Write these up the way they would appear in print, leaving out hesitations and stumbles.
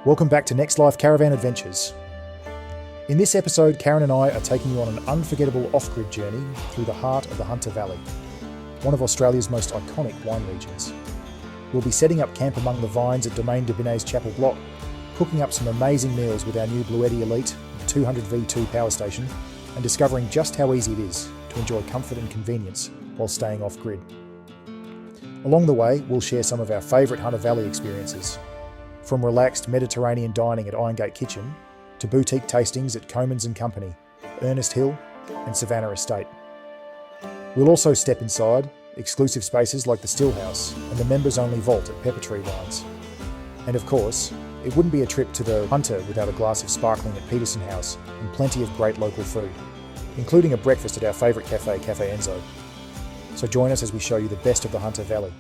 Welcome back to Next Life Caravan Adventures. In this episode, Karen and I are taking you on an unforgettable off-grid journey through the heart of the Hunter Valley, one of Australia's most iconic wine regions. We'll be setting up camp among the vines at Domaine de Binet's Chapel Block, cooking up some amazing meals with our new Bluetti Elite 200V2 power station, and discovering just how easy it is to enjoy comfort and convenience while staying off-grid. Along the way, we'll share some of our favourite Hunter Valley experiences, from relaxed Mediterranean dining at Irongate Kitchen to boutique tastings at Comyn and Company, Ernest Hill and Savannah Estate. We'll also step inside exclusive spaces like the Stillhouse and the members-only vault at Peppertree Wines. And of course, it wouldn't be a trip to the Hunter without a glass of sparkling at Peterson House and plenty of great local food, including a breakfast at our favourite cafe, Cafe Enzo. So join us as we show you the best of the Hunter Valley.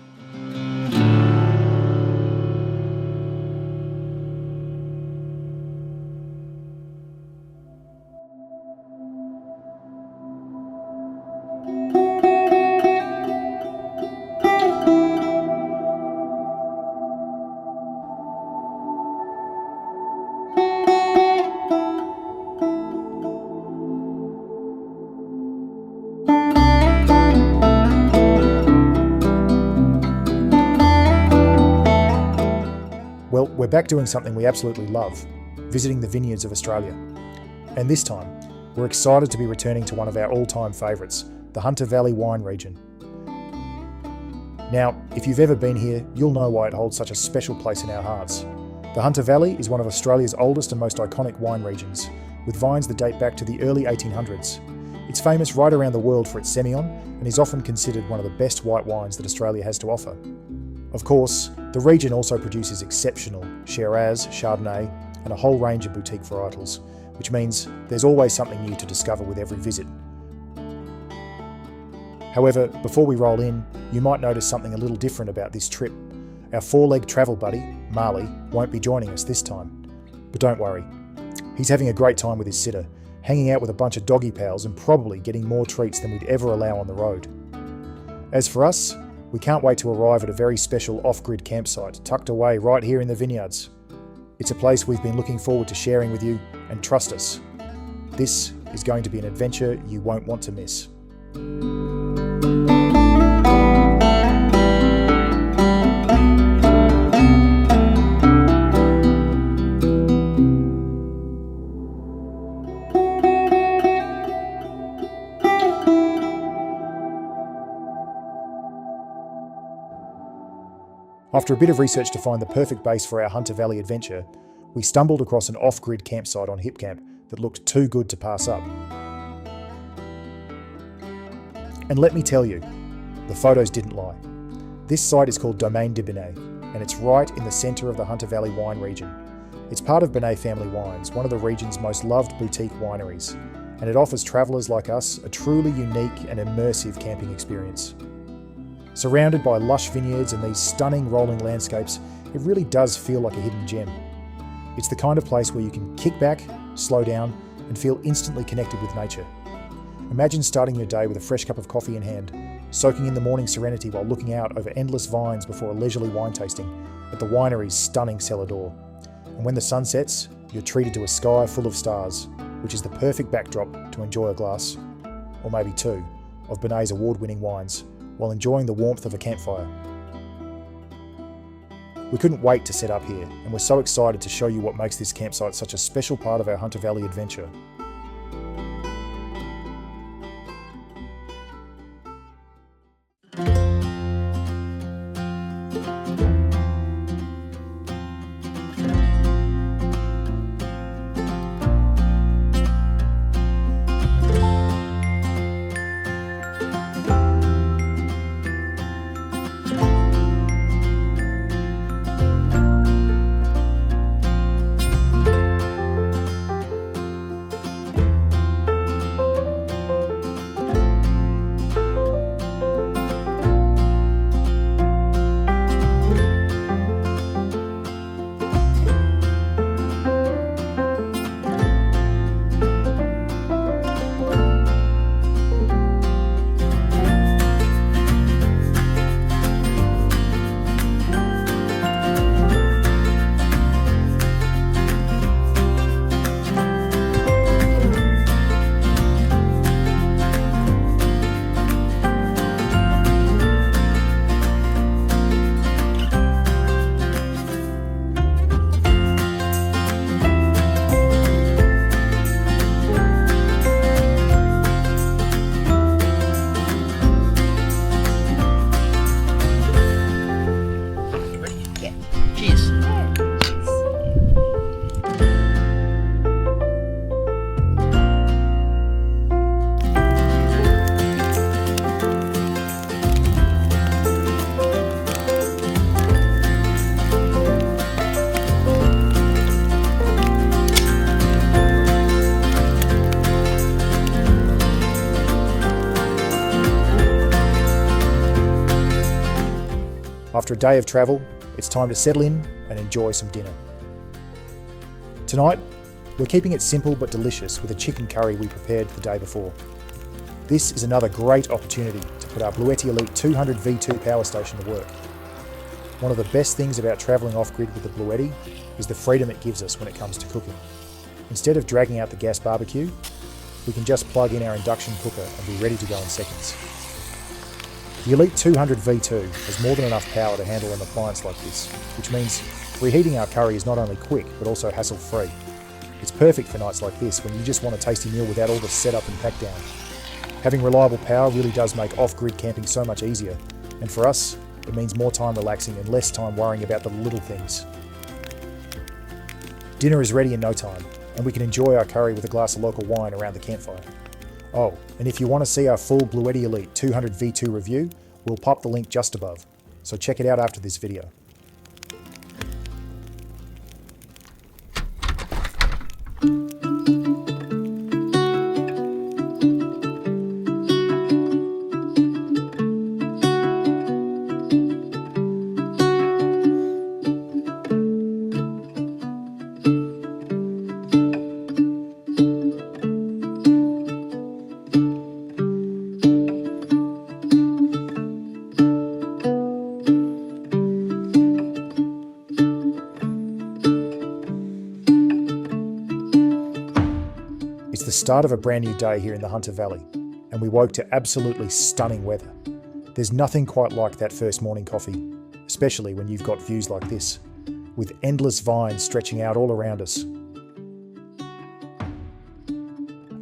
Well, we're back doing something we absolutely love, visiting the vineyards of Australia. And this time, we're excited to be returning to one of our all-time favourites, the Hunter Valley wine region. Now, if you've ever been here, you'll know why it holds such a special place in our hearts. The Hunter Valley is one of Australia's oldest and most iconic wine regions, with vines that date back to the early 1800s. It's famous right around the world for its Semillon and is often considered one of the best white wines that Australia has to offer. Of course, the region also produces exceptional Shiraz, Chardonnay, and a whole range of boutique varietals, which means there's always something new to discover with every visit. However, before we roll in, you might notice something a little different about this trip. Our four-leg travel buddy, Marley, won't be joining us this time. But don't worry, he's having a great time with his sitter, hanging out with a bunch of doggy pals and probably getting more treats than we'd ever allow on the road. As for us, we can't wait to arrive at a very special off-grid campsite tucked away right here in the Vineyards. It's a place we've been looking forward to sharing with you, and trust us, this is going to be an adventure you won't want to miss. After a bit of research to find the perfect base for our Hunter Valley adventure, we stumbled across an off-grid campsite on HipCamp that looked too good to pass up. And let me tell you, the photos didn't lie. This site is called Domaine de Binet, and it's right in the centre of the Hunter Valley wine region. It's part of Binet Family Wines, one of the region's most loved boutique wineries, and it offers travellers like us a truly unique and immersive camping experience. Surrounded by lush vineyards and these stunning rolling landscapes, it really does feel like a hidden gem. It's the kind of place where you can kick back, slow down, and feel instantly connected with nature. Imagine starting your day with a fresh cup of coffee in hand, soaking in the morning serenity while looking out over endless vines before a leisurely wine tasting at the winery's stunning cellar door. And when the sun sets, you're treated to a sky full of stars, which is the perfect backdrop to enjoy a glass, or maybe two, of Binet's award-winning wines, while enjoying the warmth of a campfire. We couldn't wait to set up here, and we're so excited to show you what makes this campsite such a special part of our Hunter Valley adventure. After a day of travel, it's time to settle in and enjoy some dinner. Tonight, we're keeping it simple but delicious with a chicken curry we prepared the day before. This is another great opportunity to put our Bluetti Elite 200 V2 power station to work. One of the best things about travelling off-grid with the Bluetti is the freedom it gives us when it comes to cooking. Instead of dragging out the gas barbecue, we can just plug in our induction cooker and be ready to go in seconds. The Elite 200 V2 has more than enough power to handle an appliance like this, which means reheating our curry is not only quick but also hassle-free. It's perfect for nights like this when you just want a tasty meal without all the setup and pack down. Having reliable power really does make off-grid camping so much easier, and for us, it means more time relaxing and less time worrying about the little things. Dinner is ready in no time, and we can enjoy our curry with a glass of local wine around the campfire. Oh, and if you want to see our full Bluetti Elite 200 V2 review, we'll pop the link just above, so check it out after this video. It's the start of a brand new day here in the Hunter Valley, and we woke to absolutely stunning weather. There's nothing quite like that first morning coffee, especially when you've got views like this, with endless vines stretching out all around us.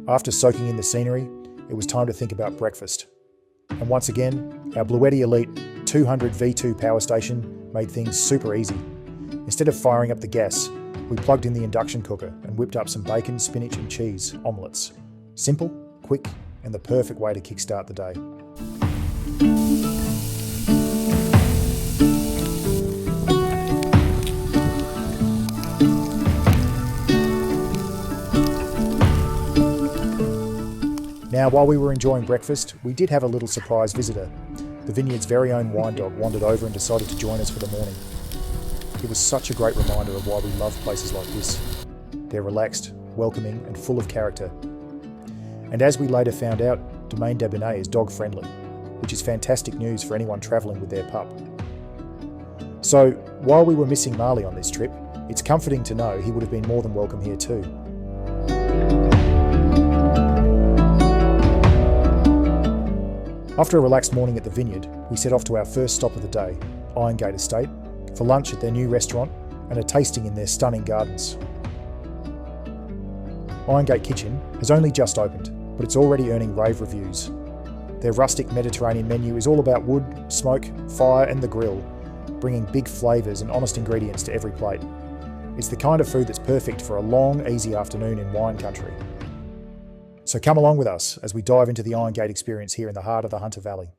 After soaking in the scenery, it was time to think about breakfast. And once again, our Bluetti Elite 200 V2 power station made things super easy. Instead of firing up the gas, we plugged in the induction cooker and whipped up some bacon, spinach and cheese omelettes. Simple, quick, and the perfect way to kickstart the day. Now, while we were enjoying breakfast, we did have a little surprise visitor. The Vineyard's very own wine dog wandered over and decided to join us for the morning. It was such a great reminder of why we love places like this. They're relaxed, welcoming and full of character. And as we later found out, Domaine de Binet is dog friendly, which is fantastic news for anyone travelling with their pup. So, while we were missing Marley on this trip, it's comforting to know he would have been more than welcome here too. After a relaxed morning at the Vineyard, we set off to our first stop of the day, Irongate Estate, for lunch at their new restaurant and a tasting in their stunning gardens. Irongate Kitchen has only just opened, but it's already earning rave reviews. Their rustic Mediterranean menu is all about wood, smoke, fire and the grill, bringing big flavours and honest ingredients to every plate. It's the kind of food that's perfect for a long, easy afternoon in wine country. So come along with us as we dive into the Irongate experience here in the heart of the Hunter Valley.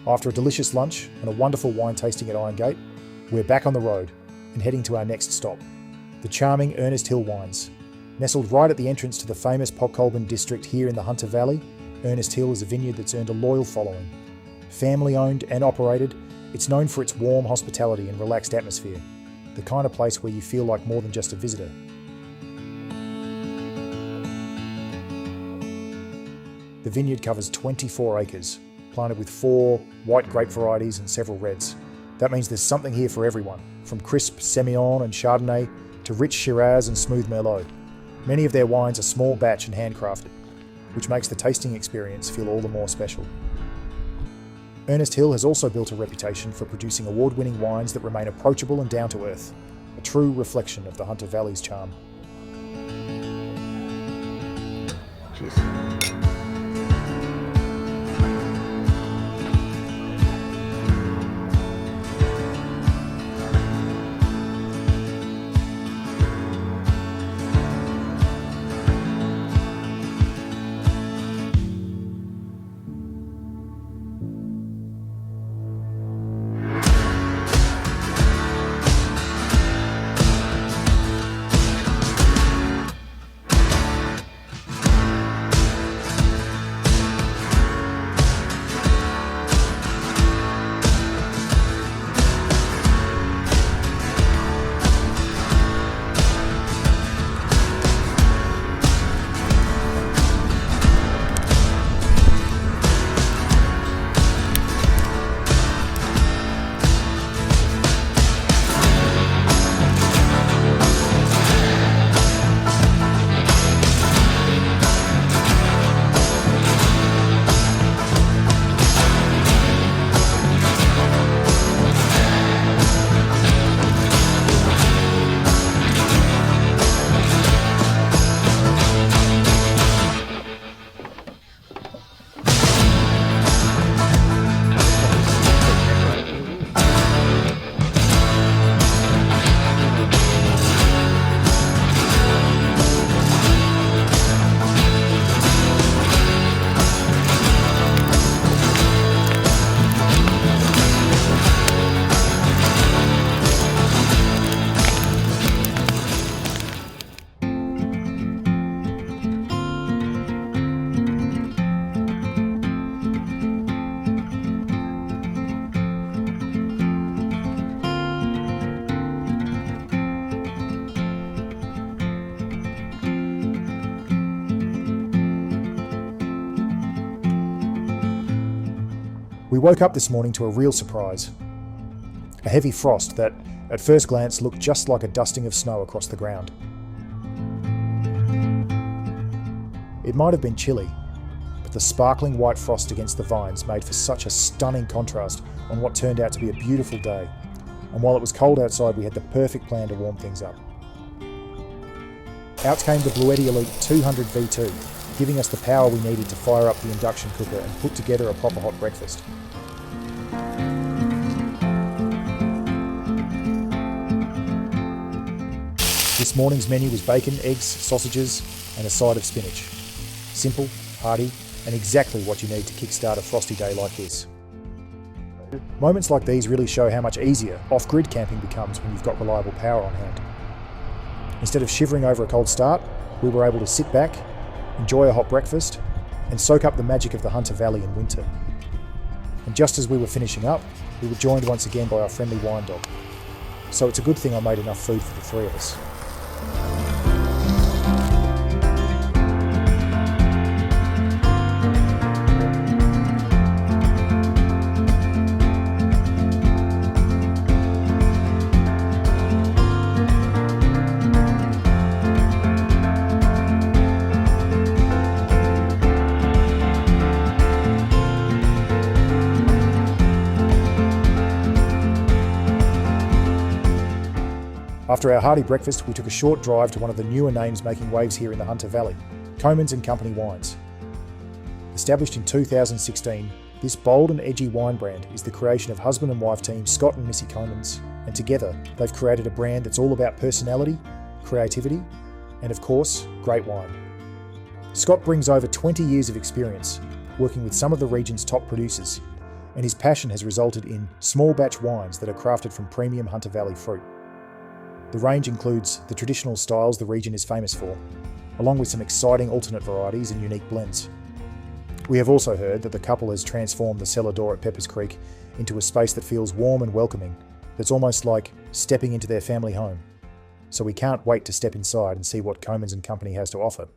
After a delicious lunch and a wonderful wine tasting at Irongate, we're back on the road and heading to our next stop, the charming Ernest Hill Wines. Nestled right at the entrance to the famous Pokolben district here in the Hunter Valley, Ernest Hill is a vineyard that's earned a loyal following. Family owned and operated, it's known for its warm hospitality and relaxed atmosphere, the kind of place where you feel like more than just a visitor. The vineyard covers 24 acres, planted with 4 white grape varieties and several reds. That means there's something here for everyone, from crisp Semillon and Chardonnay to rich Shiraz and smooth Merlot. Many of their wines are small batch and handcrafted, which makes the tasting experience feel all the more special. Ernest Hill has also built a reputation for producing award-winning wines that remain approachable and down to earth, a true reflection of the Hunter Valley's charm. Cheers. We woke up this morning to a real surprise. A heavy frost that, at first glance, looked just like a dusting of snow across the ground. It might have been chilly, but the sparkling white frost against the vines made for such a stunning contrast on what turned out to be a beautiful day. And while it was cold outside, we had the perfect plan to warm things up. Out came the Bluetti Elite 200 V2, giving us the power we needed to fire up the induction cooker and put together a proper hot breakfast. This morning's menu was bacon, eggs, sausages, and a side of spinach. Simple, hearty, and exactly what you need to kickstart a frosty day like this. Moments like these really show how much easier off-grid camping becomes when you've got reliable power on hand. Instead of shivering over a cold start, we were able to sit back, enjoy a hot breakfast, and soak up the magic of the Hunter Valley in winter. And just as we were finishing up, we were joined once again by our friendly wine dog. So it's a good thing I made enough food for the 3 of us. After our hearty breakfast, we took a short drive to one of the newer names making waves here in the Hunter Valley, Comyn and Company Wines. Established in 2016, this bold and edgy wine brand is the creation of husband and wife team Scott and Missy Comyn, and together they've created a brand that's all about personality, creativity, and of course, great wine. Scott brings over 20 years of experience working with some of the region's top producers, and his passion has resulted in small batch wines that are crafted from premium Hunter Valley fruit. The range includes the traditional styles the region is famous for, along with some exciting alternate varieties and unique blends. We have also heard that the couple has transformed the cellar door at Peppers Creek into a space that feels warm and welcoming, that's almost like stepping into their family home. So we can't wait to step inside and see what Comyn and Company has to offer.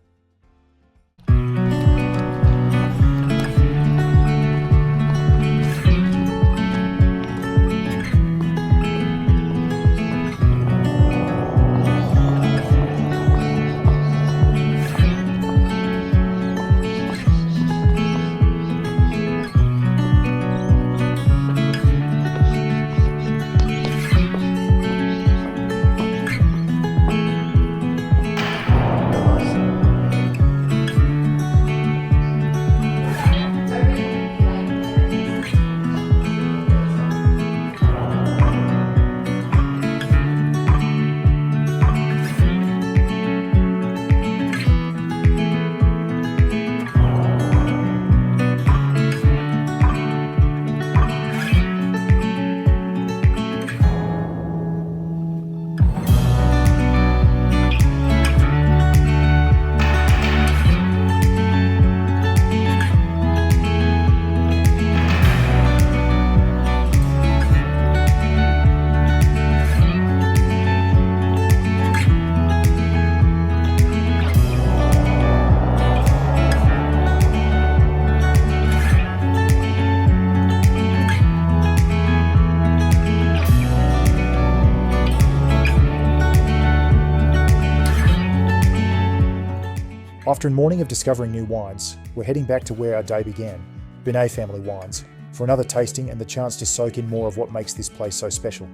After a morning of discovering new wines, we're heading back to where our day began, Binet Family Wines, for another tasting and the chance to soak in more of what makes this place so special.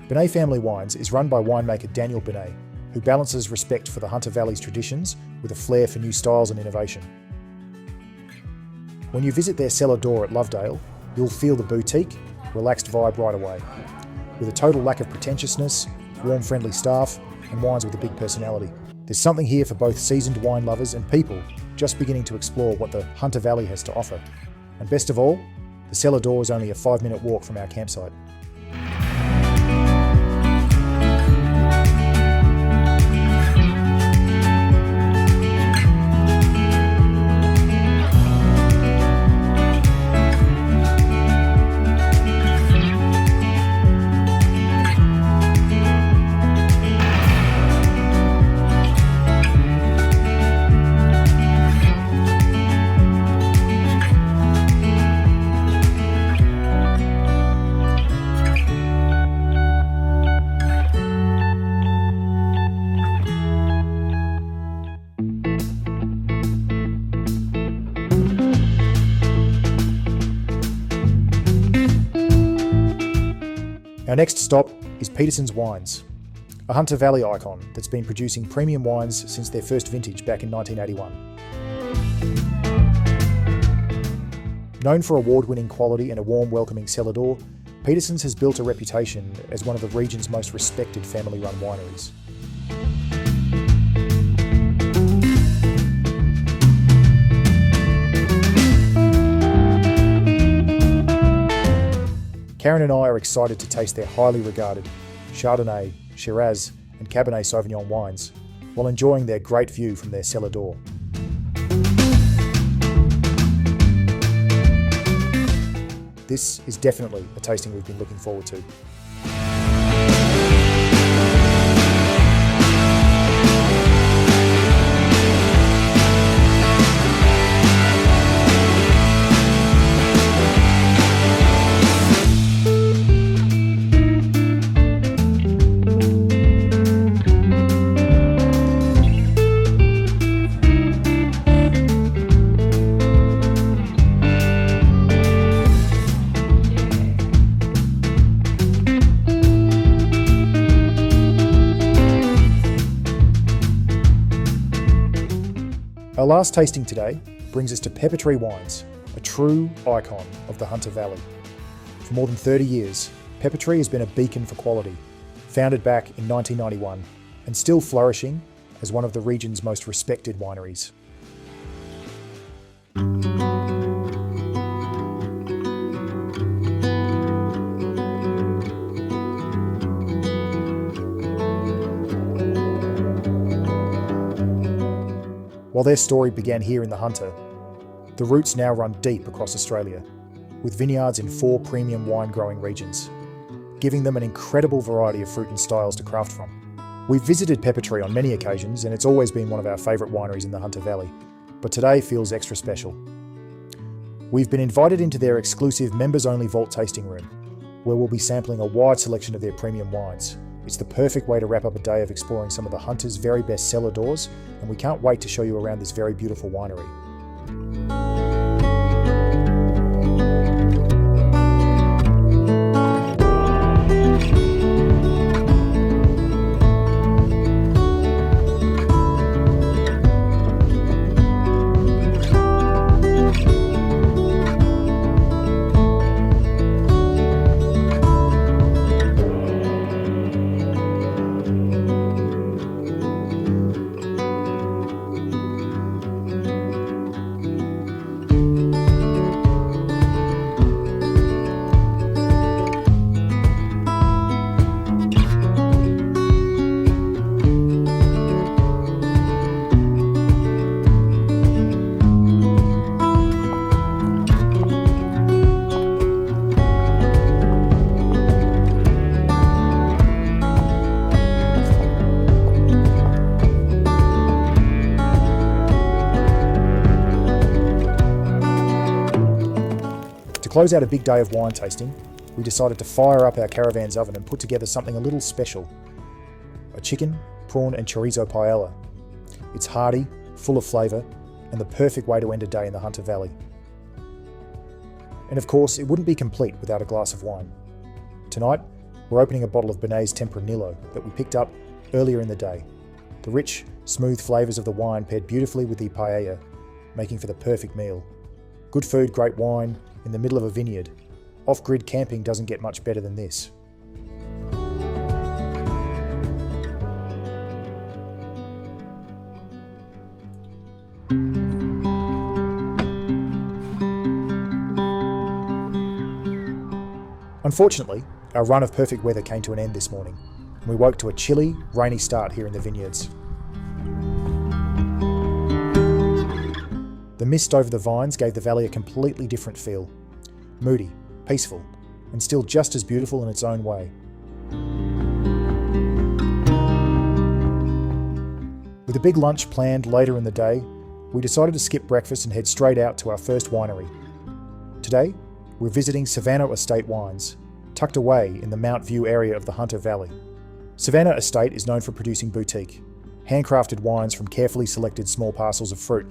Binet Family Wines is run by winemaker Daniel Binet, who balances respect for the Hunter Valley's traditions with a flair for new styles and innovation. When you visit their cellar door at Lovedale, you'll feel the boutique, relaxed vibe right away, with a total lack of pretentiousness, warm, friendly staff, and wines with a big personality. There's something here for both seasoned wine lovers and people just beginning to explore what the Hunter Valley has to offer. And best of all, the cellar door is only a 5-minute walk from our campsite. Our next stop is Petersons Wines, a Hunter Valley icon that's been producing premium wines since their first vintage back in 1981. Known for award-winning quality and a warm, welcoming cellar door, Petersons has built a reputation as one of the region's most respected family-run wineries. Karen and I are excited to taste their highly regarded Chardonnay, Shiraz and Cabernet Sauvignon wines, while enjoying their great view from their cellar door. This is definitely a tasting we've been looking forward to. Our last tasting today brings us to Peppertree Wines, a true icon of the Hunter Valley. For more than 30 years, Peppertree has been a beacon for quality, founded back in 1991 and still flourishing as one of the region's most respected wineries. While their story began here in the Hunter, the roots now run deep across Australia, with vineyards in 4 premium wine growing regions, giving them an incredible variety of fruit and styles to craft from. We've visited Pepper Tree on many occasions, and it's always been one of our favourite wineries in the Hunter Valley, but today feels extra special. We've been invited into their exclusive members-only vault tasting room, where we'll be sampling a wide selection of their premium wines. It's the perfect way to wrap up a day of exploring some of the Hunter's very best cellar doors, and we can't wait to show you around this very beautiful winery. To close out a big day of wine tasting, we decided to fire up our caravan's oven and put together something a little special. A chicken, prawn and chorizo paella. It's hearty, full of flavour, and the perfect way to end a day in the Hunter Valley. And of course, it wouldn't be complete without a glass of wine. Tonight, we're opening a bottle of Binet's Tempranillo that we picked up earlier in the day. The rich, smooth flavours of the wine paired beautifully with the paella, making for the perfect meal. Good food, great wine, in the middle of a vineyard. Off-grid camping doesn't get much better than this. Unfortunately, our run of perfect weather came to an end this morning, and we woke to a chilly, rainy start here in the vineyards. The mist over the vines gave the valley a completely different feel. Moody, peaceful, and still just as beautiful in its own way. With a big lunch planned later in the day, we decided to skip breakfast and head straight out to our first winery. Today, we're visiting Savannah Estate Wines, tucked away in the Mount View area of the Hunter Valley. Savannah Estate is known for producing boutique, handcrafted wines from carefully selected small parcels of fruit.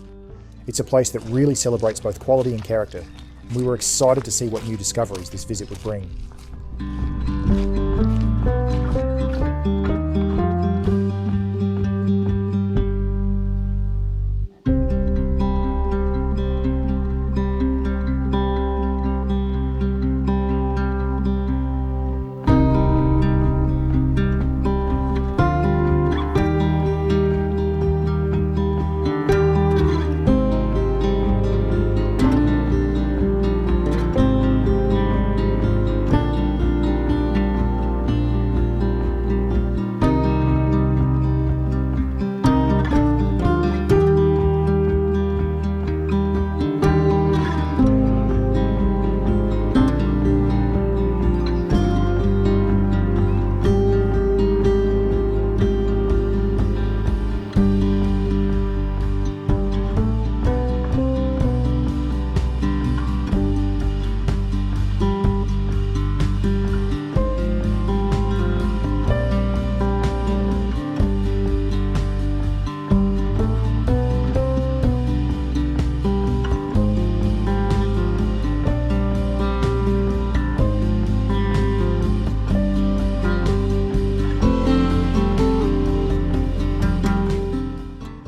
It's a place that really celebrates both quality and character, and we were excited to see what new discoveries this visit would bring.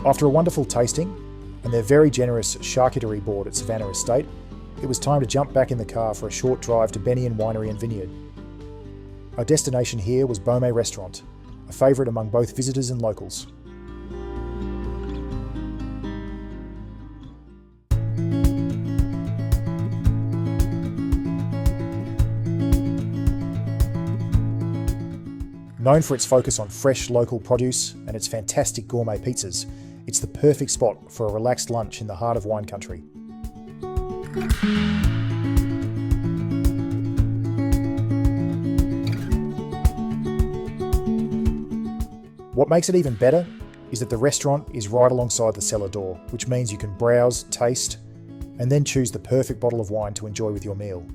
After a wonderful tasting and their very generous charcuterie board at Savannah Estate, it was time to jump back in the car for a short drive to Binet Winery and Vineyard. Our destination here was Baume Restaurant, a favourite among both visitors and locals. Known for its focus on fresh local produce and its fantastic gourmet pizzas, It's the perfect spot for a relaxed lunch in the heart of wine country. What makes it even better is that the restaurant is right alongside the cellar door, which means you can browse, taste, and then choose the perfect bottle of wine to enjoy with your meal.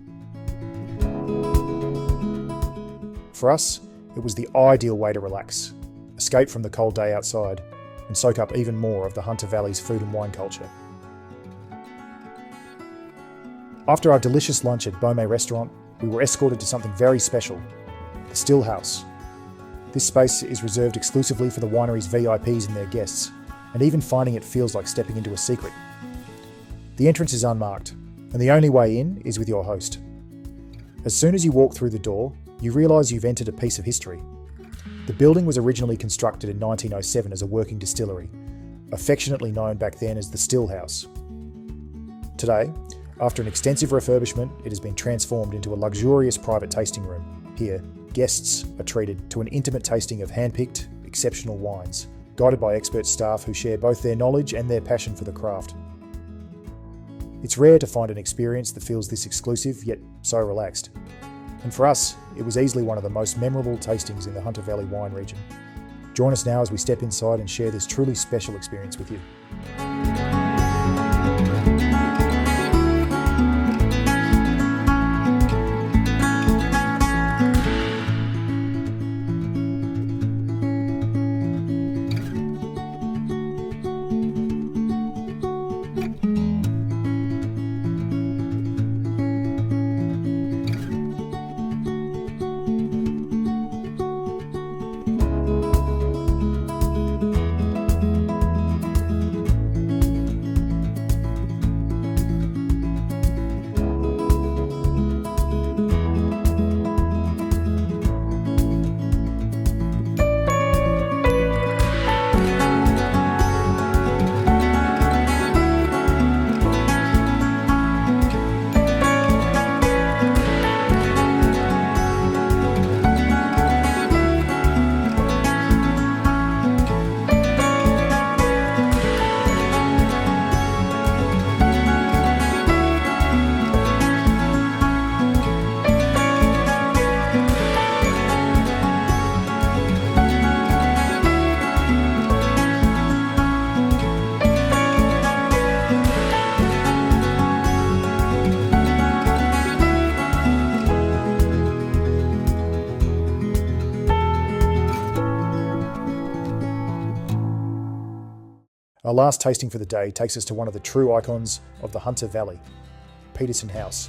For us, it was the ideal way to relax, escape from the cold day outside, and soak up even more of the Hunter Valley's food and wine culture. After our delicious lunch at Baume restaurant, we were escorted to something very special, the Still House. This space is reserved exclusively for the winery's VIPs and their guests, and even finding it feels like stepping into a secret. The entrance is unmarked, and the only way in is with your host. As soon as you walk through the door, you realise you've entered a piece of history. The building was originally constructed in 1907 as a working distillery, affectionately known back then as the Still House. Today, after an extensive refurbishment, it has been transformed into a luxurious private tasting room. Here, guests are treated to an intimate tasting of hand-picked, exceptional wines, guided by expert staff who share both their knowledge and their passion for the craft. It's rare to find an experience that feels this exclusive, yet so relaxed. And for us, it was easily one of the most memorable tastings in the Hunter Valley wine region. Join us now as we step inside and share this truly special experience with you. Our last tasting for the day takes us to one of the true icons of the Hunter Valley, Peterson House.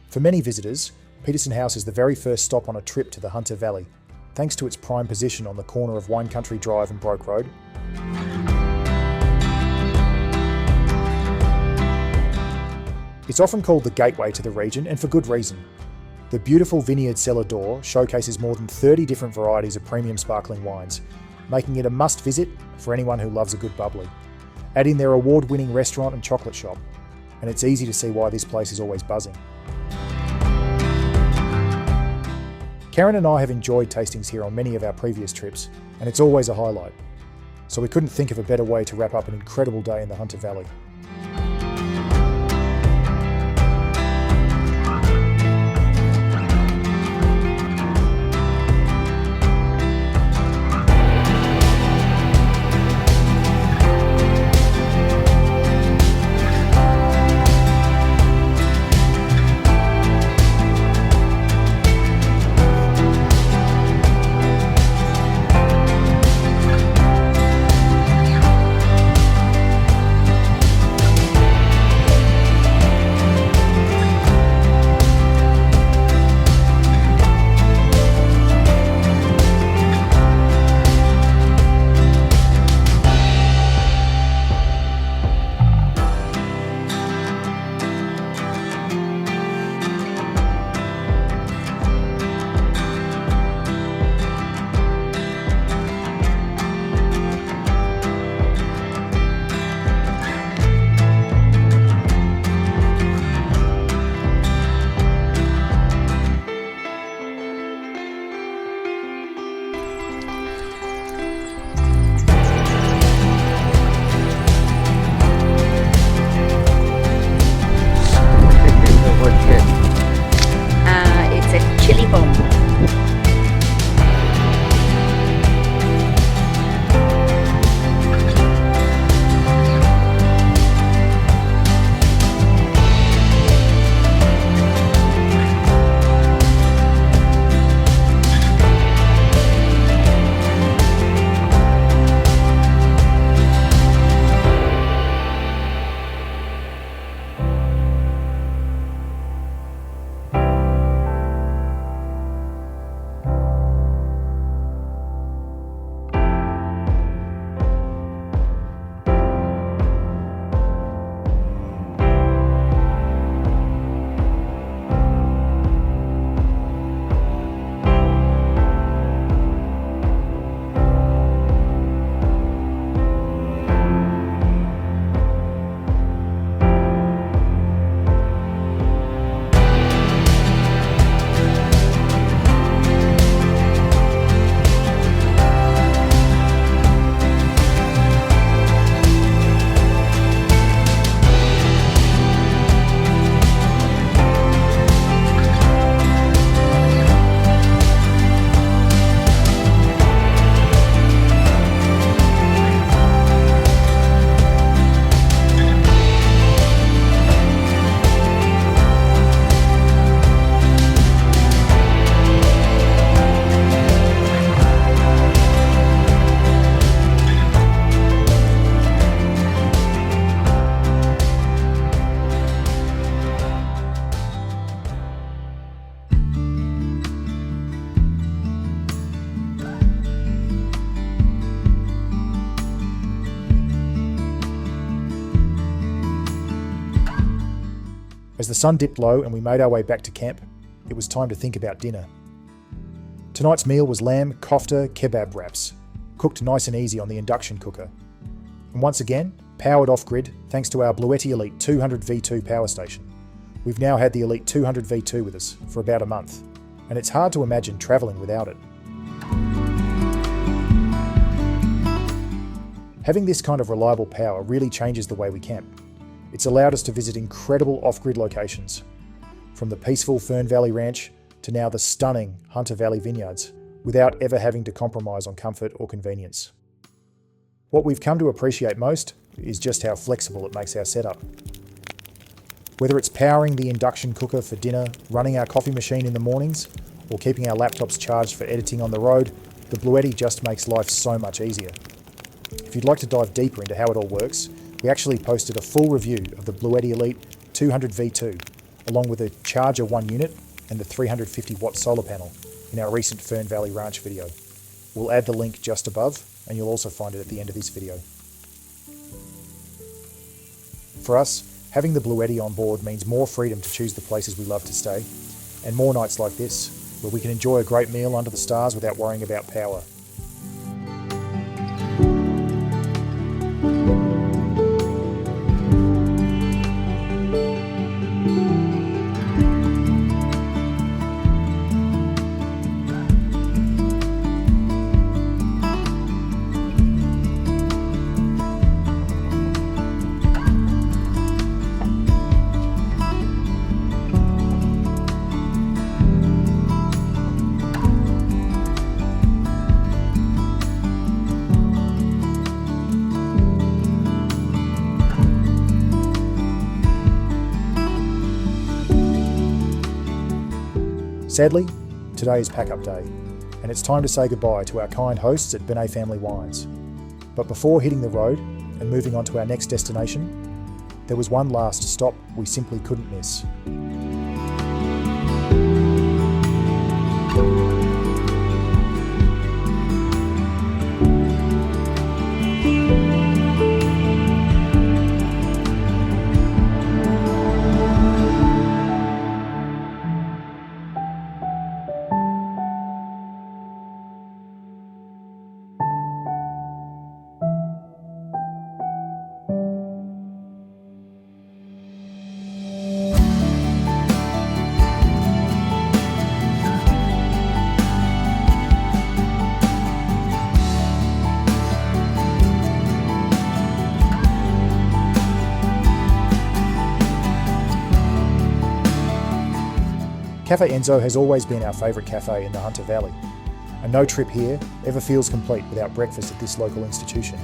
For many visitors, Peterson House is the very first stop on a trip to the Hunter Valley, thanks to its prime position on the corner of Wine Country Drive and Broke Road. It's often called the gateway to the region, and for good reason. The beautiful Vineyard cellar door showcases more than 30 different varieties of premium sparkling wines, making it a must-visit for anyone who loves a good bubbly. Add in their award-winning restaurant and chocolate shop, and it's easy to see why this place is always buzzing. Karen and I have enjoyed tastings here on many of our previous trips, and it's always a highlight. So we couldn't think of a better way to wrap up an incredible day in the Hunter Valley. As the sun dipped low and we made our way back to camp, it was time to think about dinner. Tonight's meal was lamb kofta kebab wraps, cooked nice and easy on the induction cooker. And once again, powered off-grid thanks to our Bluetti Elite 200 V2 power station. We've now had the Elite 200 V2 with us for about a month, and it's hard to imagine travelling without it. Having this kind of reliable power really changes the way we camp. It's allowed us to visit incredible off-grid locations, from the peaceful Fern Valley Ranch to now the stunning Hunter Valley Vineyards, without ever having to compromise on comfort or convenience. What we've come to appreciate most is just how flexible it makes our setup. Whether it's powering the induction cooker for dinner, running our coffee machine in the mornings, or keeping our laptops charged for editing on the road, the Bluetti just makes life so much easier. If you'd like to dive deeper into how it all works, we actually posted a full review of the Bluetti Elite 200 V2, along with a Charger 1 unit and the 350 watt solar panel in our recent Fern Valley Ranch video. We'll add the link just above, and you'll also find it at the end of this video. For us, having the Bluetti on board means more freedom to choose the places we love to stay, and more nights like this, where we can enjoy a great meal under the stars without worrying about power. Sadly, today is pack-up day, and it's time to say goodbye to our kind hosts at Binet Family Wines. But before hitting the road and moving on to our next destination, there was one last stop we simply couldn't miss. Cafe Enzo has always been our favourite cafe in the Hunter Valley, and no trip here ever feels complete without breakfast at this local institution.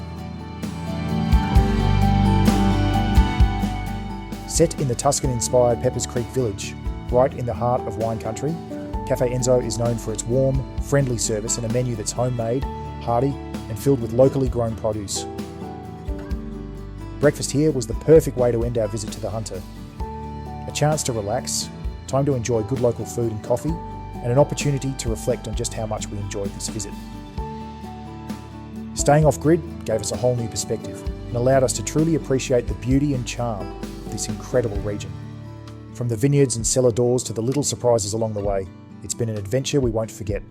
Set in the Tuscan-inspired Peppers Creek village, right in the heart of wine country, Cafe Enzo is known for its warm, friendly service and a menu that's homemade, hearty, and filled with locally grown produce. Breakfast here was the perfect way to end our visit to the Hunter. A chance to relax, time to enjoy good local food and coffee, and an opportunity to reflect on just how much we enjoyed this visit. Staying off-grid gave us a whole new perspective and allowed us to truly appreciate the beauty and charm of this incredible region. From the vineyards and cellar doors to the little surprises along the way, it's been an adventure we won't forget.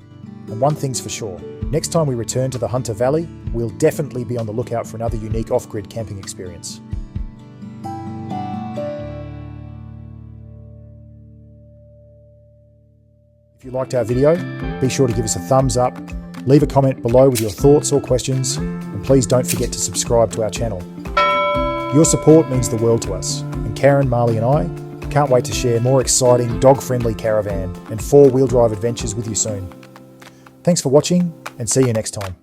And one thing's for sure, next time we return to the Hunter Valley, we'll definitely be on the lookout for another unique off-grid camping experience. If you liked our video, be sure to give us a thumbs up, leave a comment below with your thoughts or questions, and please don't forget to subscribe to our channel. Your support means the world to us, and Karen, Marley and I can't wait to share more exciting dog-friendly caravan and four-wheel drive adventures with you soon. Thanks for watching, and see you next time.